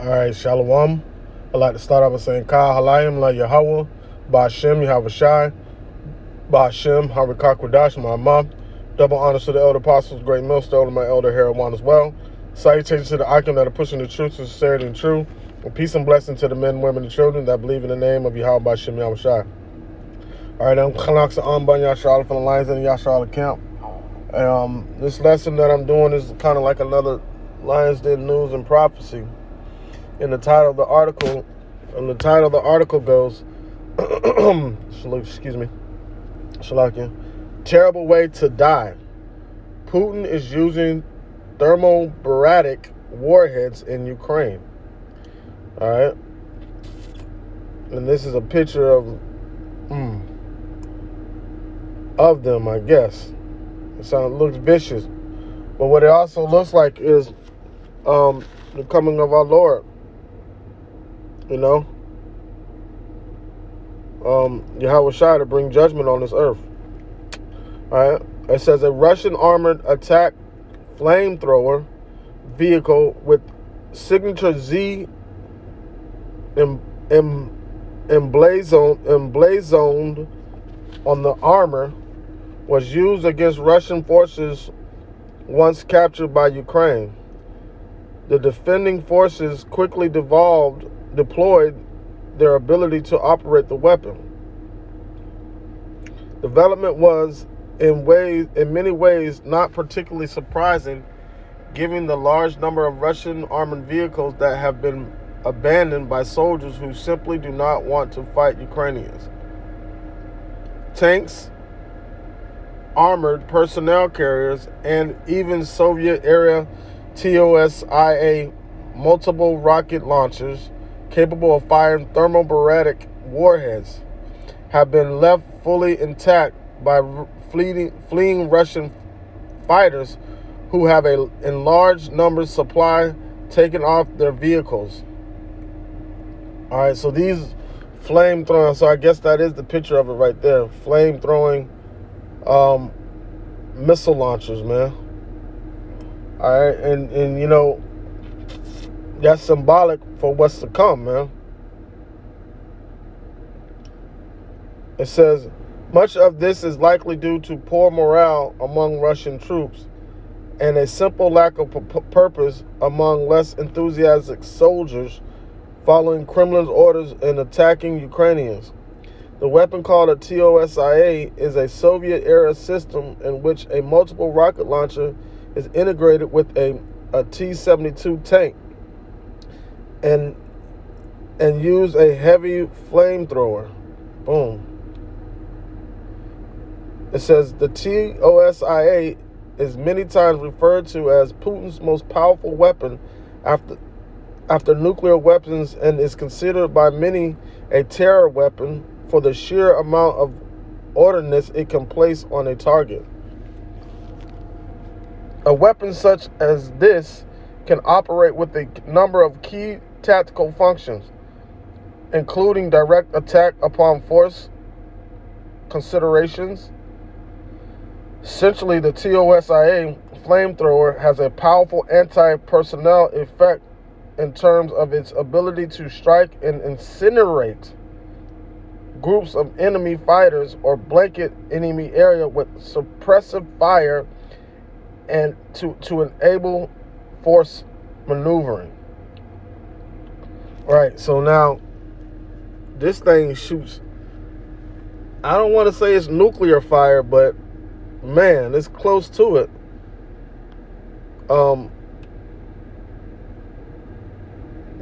All right, Shalom. I'd like to start off by saying, Ka Halayim La Yahweh, Ba'Shem Yahweh Shai, Ba'Shem Harikak Wadash, my mom. Double honors to the elder apostles, great millstone, and my elder Harold one as well. Salutations to the icon that are pushing the truth, sincerity, and true. And peace and blessing to the men, women, and children that believe in the name of Yahweh Ba'Shem Yahweh Shai. All right, I'm Khanaksa Amban Yashar from the Lions and Yashar camp. This lesson that I'm doing is kind of like another Lions Den news and prophecy. And the title of the article goes, excuse me, Shalakia, terrible way to die. Putin is using thermobaric warheads in Ukraine. All right. And this is a picture of them, I guess. It looks vicious. But what it also looks like is the coming of our Lord. You know, Yahweh Shai to bring judgment on this earth. All right. It says a Russian armored attack flamethrower vehicle with signature Z emblazoned on the armor was used against Russian forces once captured by Ukraine. The defending forces quickly deployed their ability to operate the weapon. Development was in many ways not particularly surprising, given the large number of Russian armored vehicles that have been abandoned by soldiers who simply do not want to fight Ukrainians. Tanks, armored personnel carriers, and even Soviet-era TOSIA multiple rocket launchers capable of firing thermobaric warheads have been left fully intact by fleeing Russian fighters who have in large numbers supply taken off their vehicles. All right, so these flame-throwing, so I guess that is the picture of it right there, flame-throwing missile launchers, man. All right, and you know, that's symbolic for what's to come, man. It says, much of this is likely due to poor morale among Russian troops and a simple lack of purpose among less enthusiastic soldiers following Kremlin's orders in attacking Ukrainians. The weapon, called a TOSIA, is a Soviet-era system in which a multiple rocket launcher is integrated with a T-72 tank and use a heavy flamethrower. Boom. It says the TOSIA is many times referred to as Putin's most powerful weapon after nuclear weapons, and is considered by many a terror weapon for the sheer amount of ordnance it can place on a target. A weapon such as this can operate with a number of key tactical functions, including direct attack upon force considerations. Essentially, the TOSIA flamethrower has a powerful anti-personnel effect in terms of its ability to strike and incinerate groups of enemy fighters or blanket enemy area with suppressive fire and to enable force maneuvering. Right, so now this thing shoots, I don't want to say it's nuclear fire, but man, it's close to it. Man,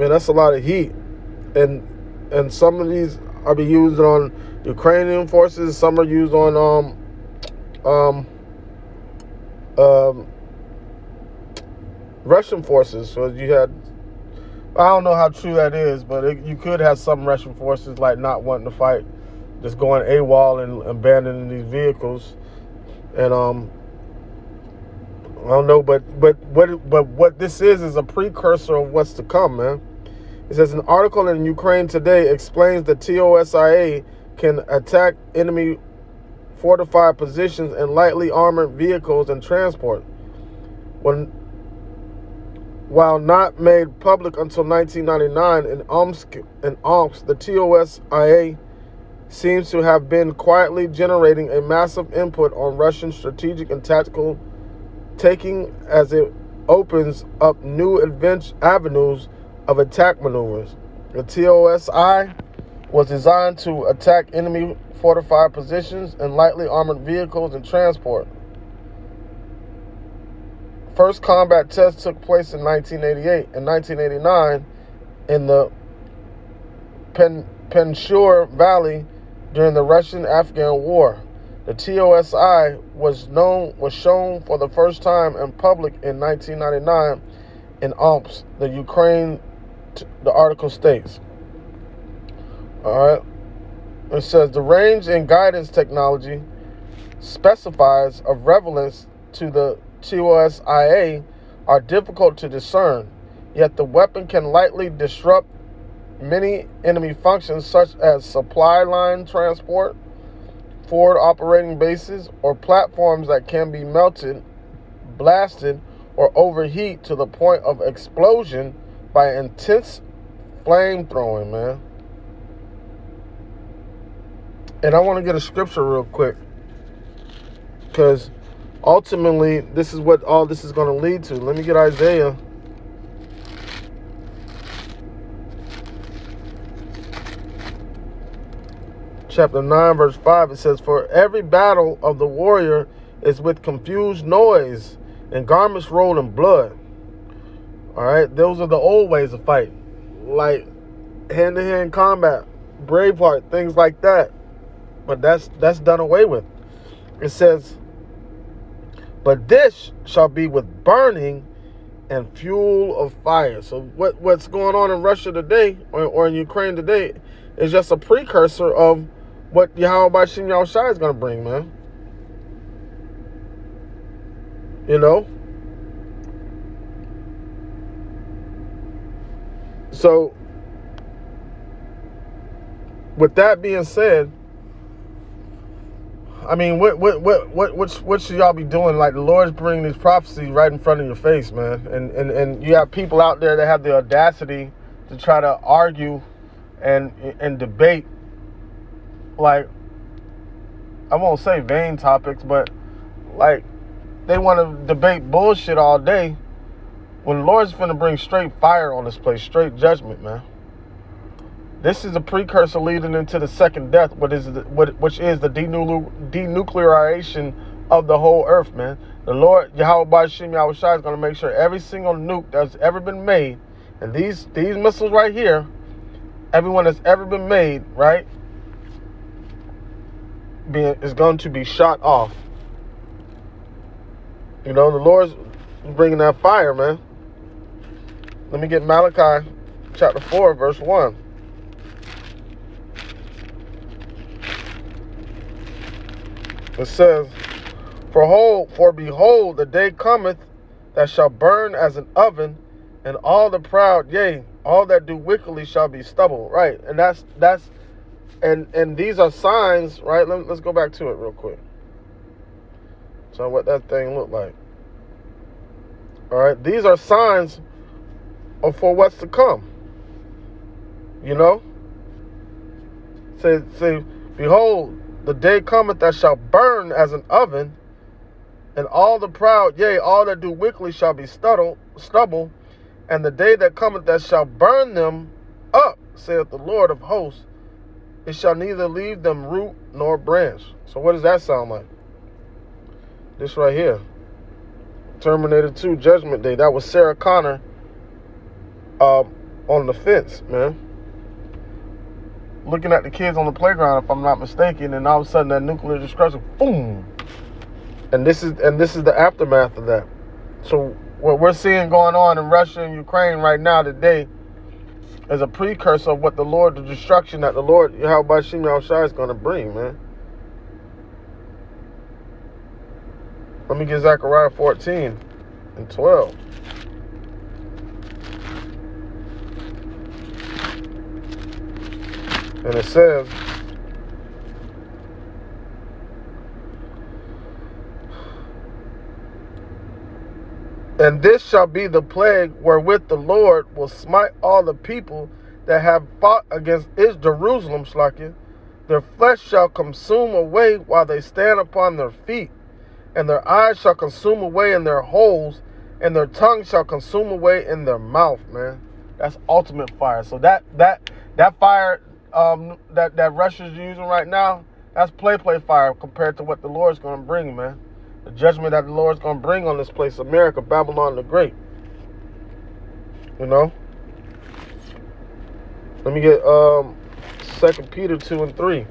that's a lot of heat. And some of these are be used on Ukrainian forces, some are used on Russian forces. So you had, I don't know how true that is, but you could have some Russian forces like not wanting to fight, just going AWOL and abandoning these vehicles. And I don't know, but what this is a precursor of what's to come, man. It says an article in Ukraine Today explains that TOSIA can attack enemy fortified positions and lightly armored vehicles and transport. When While not made public until 1999 in Omsk, the TOSIA seems to have been quietly generating a massive input on Russian strategic and tactical taking as it opens up new avenues of attack maneuvers. The TOSI was designed to attack enemy fortified positions and lightly armored vehicles and transport. First combat tests took place in 1988 and 1989 in the Penshur Valley during the Russian-Afghan War. The TOSI was shown for the first time in public in 1999 in Omsk, the Ukraine, the article states. All right. It says the range and guidance technology specifies of relevance to the TOSIA are difficult to discern, yet the weapon can lightly disrupt many enemy functions such as supply line transport, forward operating bases, or platforms that can be melted, blasted, or overheat to the point of explosion by intense flame throwing, man. And I want to get a scripture real quick, because ultimately this is what all this is going to lead to. Let me get Isaiah. Chapter 9, verse 5, it says, "For every battle of the warrior is with confused noise and garments rolled in blood." All right, those are the old ways of fight, like hand-to-hand combat, Braveheart, things like that. But that's done away with. It says, "But this shall be with burning and fuel of fire." So what's going on in Russia today, or in Ukraine today, is just a precursor of what Yahweh Bashim Yahushai is going to bring, man. You know? So, with that being said, I mean, what should y'all be doing? Like, the Lord's bringing these prophecies right in front of your face, man. And you have people out there that have the audacity to try to argue and debate, like, I won't say vain topics, but like they want to debate bullshit all day when the Lord's finna bring straight fire on this place, straight judgment, man. This is a precursor leading into the second death, which is the denuclearization of the whole earth, man. The Lord, Yahweh Bashim Yahushai, is going to make sure every single nuke that's ever been made, and these missiles right here, everyone that's ever been made, right, is going to be shot off. You know, the Lord's bringing that fire, man. Let me get Malachi chapter 4, verse 1. It says, For behold, the day cometh that shall burn as an oven, and all the proud, yea, all that do wickedly shall be stubble. Right, and that's and these are signs, right? Let's go back to it real quick. So what that thing looked like. All right, these are signs for what's to come. You know? Say, behold, the day cometh that shall burn as an oven, and all the proud, yea, all that do wickedly shall be stubble, and the day that cometh that shall burn them up, saith the Lord of hosts, it shall neither leave them root nor branch. So what does that sound like? This right here. Terminator 2 Judgment Day. That was Sarah Connor on the fence, man. Looking at the kids on the playground, if I'm not mistaken, and all of a sudden that nuclear destruction, boom. And this is the aftermath of that. So what we're seeing going on in Russia and Ukraine right now today is a precursor of what the destruction that the Lord, Yahweh Bashim Yahushai, is going to bring, man. Let me get Zechariah 14 and 12. And it says, And this shall be the plague wherewith the Lord will smite all the people that have fought against Jerusalem, Slakia. Their flesh shall consume away while they stand upon their feet, and their eyes shall consume away in their holes, and their tongue shall consume away in their mouth, man. That's ultimate fire. So that fire that Russia's using right now, that's play fire compared to what the Lord's going to bring, man. The judgment that the Lord's going to bring on this place, America, Babylon the Great. You know? Let me get 2 Peter 2 and 3.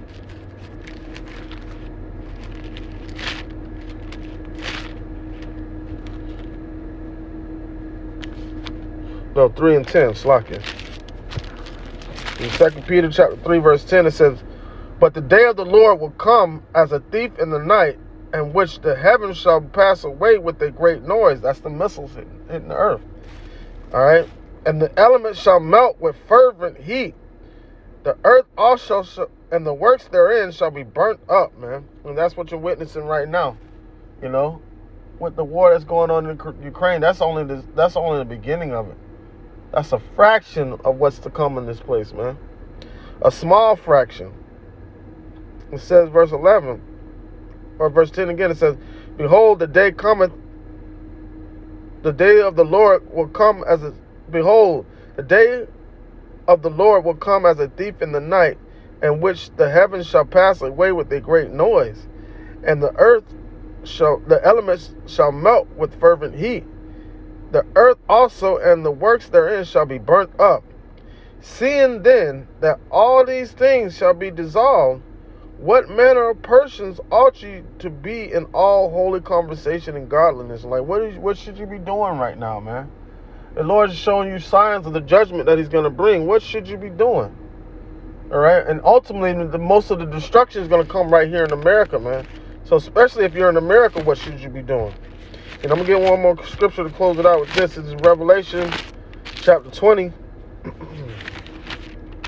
No, 3 and 10, Slakia. In 2 Peter chapter 3, verse 10, it says, But the day of the Lord will come as a thief in the night, in which the heavens shall pass away with a great noise. That's the missiles hitting the earth. All right? And the elements shall melt with fervent heat. The earth also and the works therein shall be burnt up, man. And that's what you're witnessing right now. You know, with the war that's going on in Ukraine, that's only the beginning of it. That's a fraction of what's to come in this place, man. A small fraction. It says, verse 11, or verse 10 again, it says, Behold, the day cometh, the day of the Lord will come as a, behold, the day of the Lord will come as a thief in the night, in which the heavens shall pass away with a great noise, and the elements shall melt with fervent heat. The earth also and the works therein shall be burnt up. Seeing then that all these things shall be dissolved, what manner of persons ought you to be in all holy conversation and godliness? Like, what should you be doing right now, man? The Lord is showing you signs of the judgment that he's going to bring. What should you be doing? All right? And ultimately, most of the destruction is going to come right here in America, man. So especially if you're in America, what should you be doing? And I'm going to get one more scripture to close it out with this. It's Revelation chapter 20,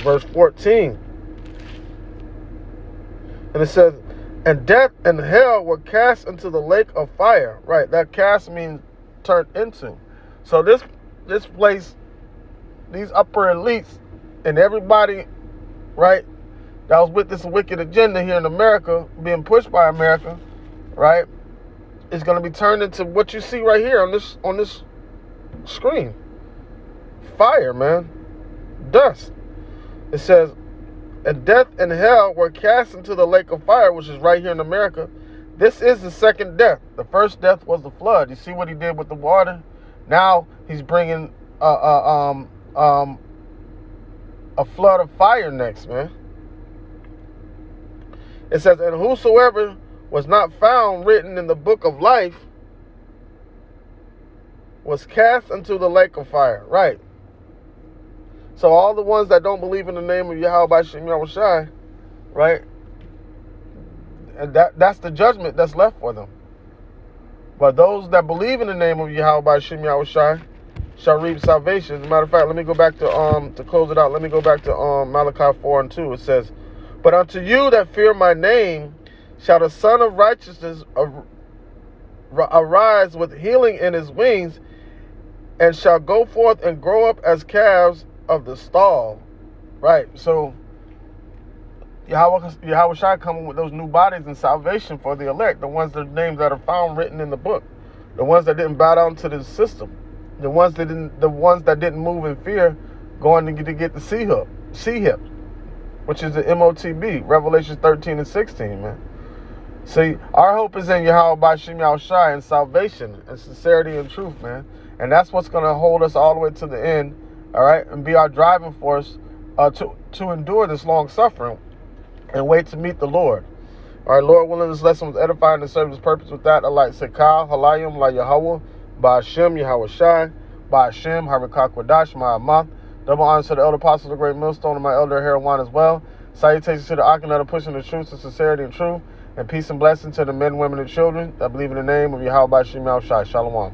verse 14. And it says, And death and hell were cast into the lake of fire. Right, that cast means turned into. So this place, these upper elites and everybody, right, that was with this wicked agenda here in America, being pushed by America, right, is going to be turned into what you see right here on this screen. Fire, man. Dust. It says, And death and hell were cast into the lake of fire, which is right here in America. This is the second death. The first death was the flood. You see what he did with the water? Now he's bringing a flood of fire next, man. It says, And whosoever was not found written in the book of life was cast into the lake of fire. Right. So all the ones that don't believe in the name of Yahweh by Shem Yahushai, right, and that's the judgment that's left for them. But those that believe in the name of Yahweh by Shem Yahushai shall reap salvation. As a matter of fact, let me go back to close it out. Let me go back to Malachi 4 and 2. It says, But unto you that fear my name shall the Son of Righteousness arise with healing in his wings, and shall go forth and grow up as calves of the stall. Right. So Yahweh Shai coming with those new bodies and salvation for the elect, the ones their names that are found written in the book, the ones that didn't bow down to the system, the ones that didn't move in fear, going to get the C hip, which is the MOTB, Revelation 13 and 16, man. See, our hope is in Yahweh by Shem Yahushai and salvation and sincerity and truth, man. And that's what's going to hold us all the way to the end, all right, and be our driving force to endure this long suffering and wait to meet the Lord. All right, Lord willing, this lesson was edifying and served its purpose. With that, I'd like to say, Kal, Halayim, La Yahweh, Ba Hashem, Yahweh Shai, Ba Hashem, Harikak Wadash, Ma'amath. Double honors to the elder apostles of the great millstone and my elder Herawan as well. Salutations to the Akin that are pushing the truth to sincerity and truth. And peace and blessing to the men, women, and children that believe in the name of Yahweh by Shem Yahushai. Shalom.